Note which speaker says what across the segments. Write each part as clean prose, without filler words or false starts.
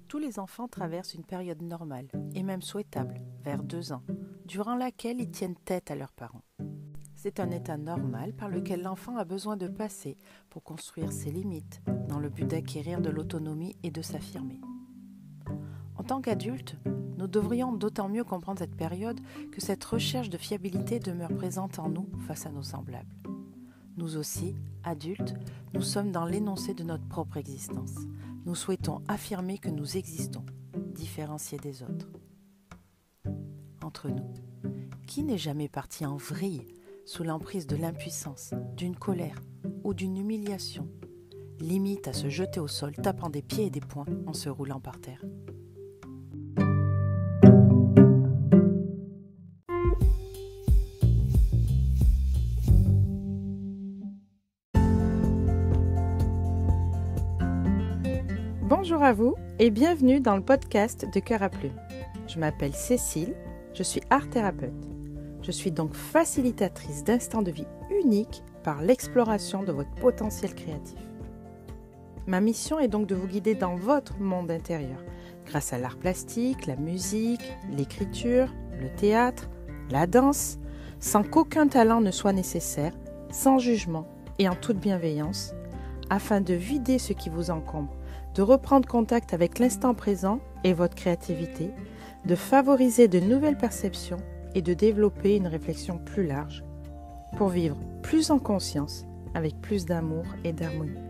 Speaker 1: Tous les enfants traversent une période normale, et même souhaitable, vers 2 ans, durant laquelle ils tiennent tête à leurs parents. C'est un état normal par lequel l'enfant a besoin de passer pour construire ses limites, dans le but d'acquérir de l'autonomie et de s'affirmer. En tant qu'adultes, nous devrions d'autant mieux comprendre cette période que cette recherche de fiabilité demeure présente en nous face à nos semblables. Nous aussi, adultes, nous sommes dans l'énoncé de notre propre existence. Nous souhaitons affirmer que nous existons, différenciés des autres. Entre nous, qui n'est jamais parti en vrille sous l'emprise de l'impuissance, d'une colère ou d'une humiliation, limite à se jeter au sol, tapant des pieds et des poings en se roulant par terre? Bonjour à vous et bienvenue dans le podcast de Cœur à Plume. Je m'appelle Cécile, je suis art thérapeute. Je suis donc facilitatrice d'instants de vie uniques par l'exploration de votre potentiel créatif. Ma mission est donc de vous guider dans votre monde intérieur grâce à l'art plastique, la musique, l'écriture, le théâtre, la danse, sans qu'aucun talent ne soit nécessaire, sans jugement et en toute bienveillance, afin de vider ce qui vous encombre, de reprendre contact avec l'instant présent et votre créativité, de favoriser de nouvelles perceptions et de développer une réflexion plus large pour vivre plus en conscience, avec plus d'amour et d'harmonie.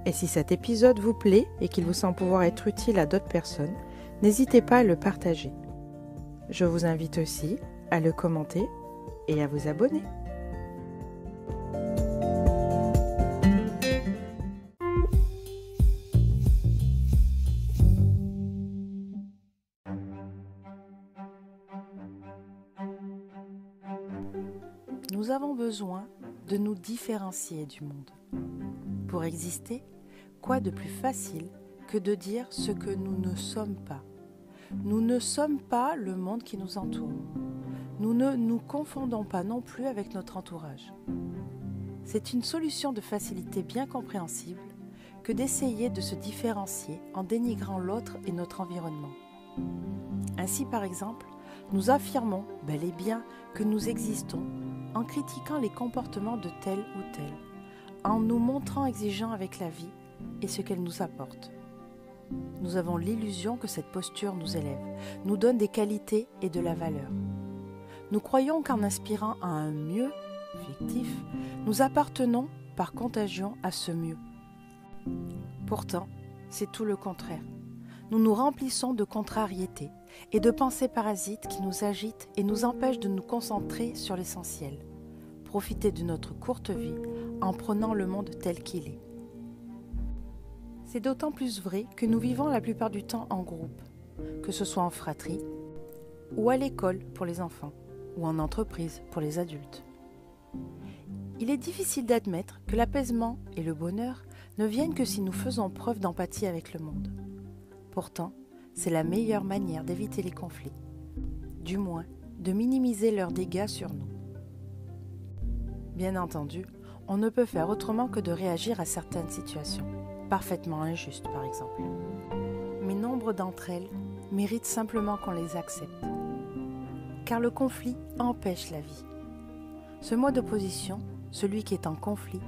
Speaker 1: Et si cet épisode vous plaît et qu'il vous semble pouvoir être utile à d'autres personnes, n'hésitez pas à le partager. Je vous invite aussi à le commenter et à vous abonner. Nous avons besoin de nous différencier du monde. Pour exister, quoi de plus facile que de dire ce que nous ne sommes pas? Nous ne sommes pas le monde qui nous entoure. Nous ne nous confondons pas non plus avec notre entourage. C'est une solution de facilité bien compréhensible que d'essayer de se différencier en dénigrant l'autre et notre environnement. Ainsi, par exemple, nous affirmons bel et bien que nous existons en critiquant les comportements de tel ou tel, en nous montrant exigeants avec la vie et ce qu'elle nous apporte. Nous avons l'illusion que cette posture nous élève, nous donne des qualités et de la valeur. Nous croyons qu'en aspirant à un mieux fictif, nous appartenons par contagion à ce mieux. Pourtant, c'est tout le contraire. Nous nous remplissons de contrariétés et de pensées parasites qui nous agitent et nous empêchent de nous concentrer sur l'essentiel. Profiter de notre courte vie en prenant le monde tel qu'il est. C'est d'autant plus vrai que nous vivons la plupart du temps en groupe, que ce soit en fratrie, ou à l'école pour les enfants, ou en entreprise pour les adultes. Il est difficile d'admettre que l'apaisement et le bonheur ne viennent que si nous faisons preuve d'empathie avec le monde. Pourtant, c'est la meilleure manière d'éviter les conflits, du moins de minimiser leurs dégâts sur nous. Bien entendu, on ne peut faire autrement que de réagir à certaines situations, parfaitement injustes par exemple. Mais nombre d'entre elles méritent simplement qu'on les accepte, car le conflit empêche la vie. Ce mot d'opposition, celui qui est en conflit,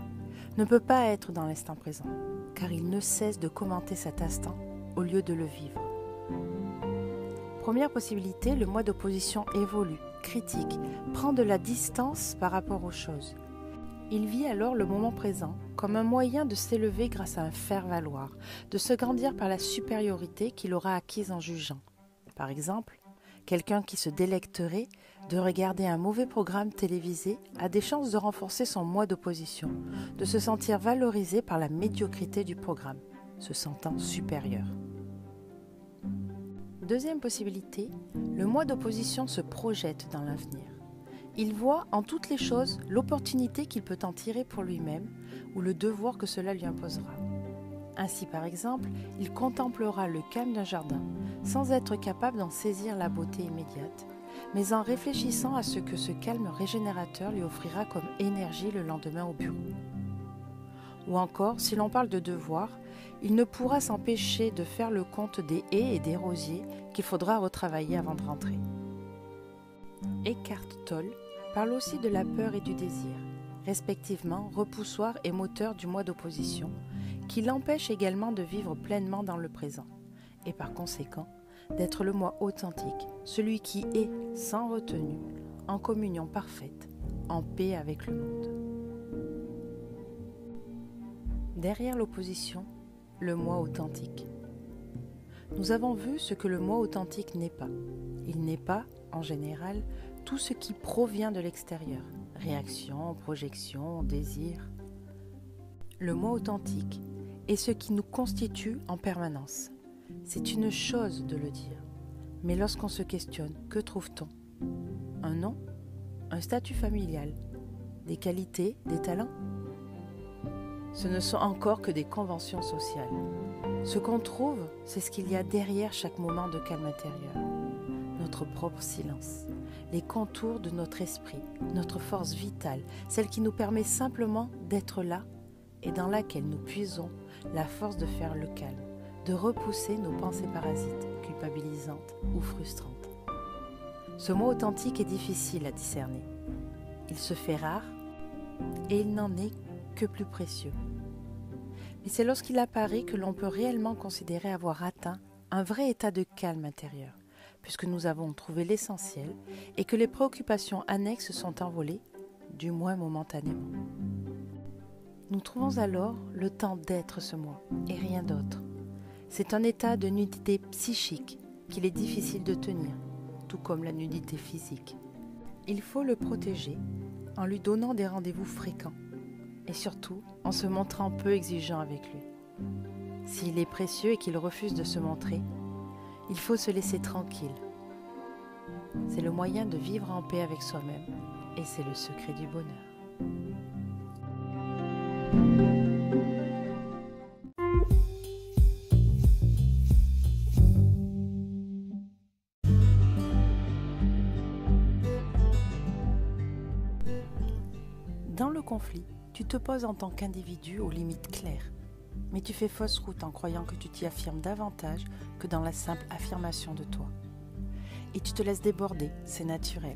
Speaker 1: ne peut pas être dans l'instant présent, car il ne cesse de commenter cet instant au lieu de le vivre. Première possibilité, le moi d'opposition évolue, critique, prend de la distance par rapport aux choses. Il vit alors le moment présent comme un moyen de s'élever grâce à un faire-valoir, de se grandir par la supériorité qu'il aura acquise en jugeant. Par exemple, quelqu'un qui se délecterait de regarder un mauvais programme télévisé a des chances de renforcer son moi d'opposition, de se sentir valorisé par la médiocrité du programme, se sentant supérieur. Deuxième possibilité, le moi d'opposition se projette dans l'avenir. Il voit en toutes les choses l'opportunité qu'il peut en tirer pour lui-même ou le devoir que cela lui imposera. Ainsi, par exemple, il contemplera le calme d'un jardin sans être capable d'en saisir la beauté immédiate, mais en réfléchissant à ce que ce calme régénérateur lui offrira comme énergie le lendemain au bureau. Ou encore, si l'on parle de devoir, il ne pourra s'empêcher de faire le compte des haies et des rosiers qu'il faudra retravailler avant de rentrer. Eckhart Tolle parle aussi de la peur et du désir, respectivement repoussoir et moteur du moi d'opposition, qui l'empêche également de vivre pleinement dans le présent, et par conséquent d'être le moi authentique, celui qui est sans retenue, en communion parfaite, en paix avec le monde. Derrière l'opposition, le moi authentique. Nous avons vu ce que le moi authentique n'est pas. Il n'est pas, en général, tout ce qui provient de l'extérieur, réaction, projection, désir. Le moi authentique est ce qui nous constitue en permanence. C'est une chose de le dire, mais lorsqu'on se questionne, que trouve-t-on? Un nom? Un statut familial? Des qualités? Des talents? Ce ne sont encore que des conventions sociales. Ce qu'on trouve, c'est ce qu'il y a derrière chaque moment de calme intérieur. Notre propre silence, les contours de notre esprit, notre force vitale, celle qui nous permet simplement d'être là et dans laquelle nous puisons la force de faire le calme, de repousser nos pensées parasites, culpabilisantes ou frustrantes. Ce mot authentique est difficile à discerner. Il se fait rare et il n'en est que plus précieux. Mais c'est lorsqu'il apparaît que l'on peut réellement considérer avoir atteint un vrai état de calme intérieur, puisque nous avons trouvé l'essentiel et que les préoccupations annexes sont envolées, du moins momentanément. Nous trouvons alors le temps d'être ce moi et rien d'autre. C'est un état de nudité psychique qu'il est difficile de tenir, tout comme la nudité physique. Il faut le protéger en lui donnant des rendez-vous fréquents et surtout en se montrant peu exigeant avec lui. S'il est précieux et qu'il refuse de se montrer, il faut se laisser tranquille. C'est le moyen de vivre en paix avec soi-même et c'est le secret du bonheur. Dans le conflit, tu te poses en tant qu'individu aux limites claires, mais tu fais fausse route en croyant que tu t'y affirmes davantage que dans la simple affirmation de toi. Et tu te laisses déborder, c'est naturel.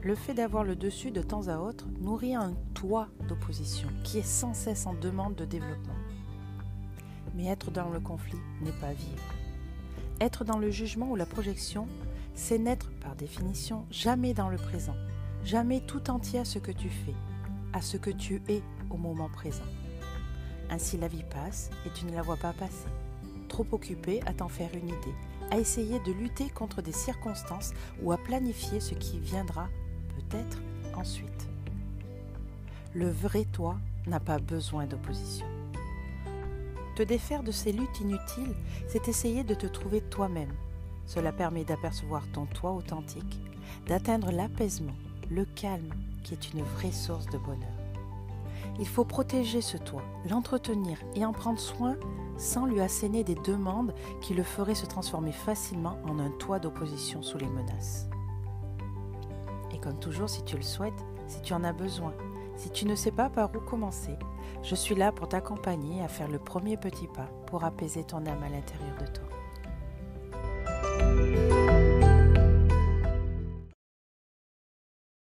Speaker 1: Le fait d'avoir le dessus de temps à autre nourrit un toit d'opposition qui est sans cesse en demande de développement. Mais être dans le conflit n'est pas vivre. Être dans le jugement ou la projection, c'est n'être, par définition, jamais dans le présent, jamais tout entier à ce que tu fais, à ce que tu es au moment présent. Ainsi la vie passe et tu ne la vois pas passer, trop occupé à t'en faire une idée, à essayer de lutter contre des circonstances ou à planifier ce qui viendra peut-être ensuite. Le vrai toi n'a pas besoin d'opposition. Te défaire de ces luttes inutiles, c'est essayer de te trouver toi-même. Cela permet d'apercevoir ton toi authentique, d'atteindre l'apaisement, le calme qui est une vraie source de bonheur. Il faut protéger ce toi, l'entretenir et en prendre soin sans lui asséner des demandes qui le feraient se transformer facilement en un toit d'opposition sous les menaces. Et comme toujours, si tu le souhaites, si tu en as besoin, si tu ne sais pas par où commencer, je suis là pour t'accompagner à faire le premier petit pas pour apaiser ton âme à l'intérieur de toi.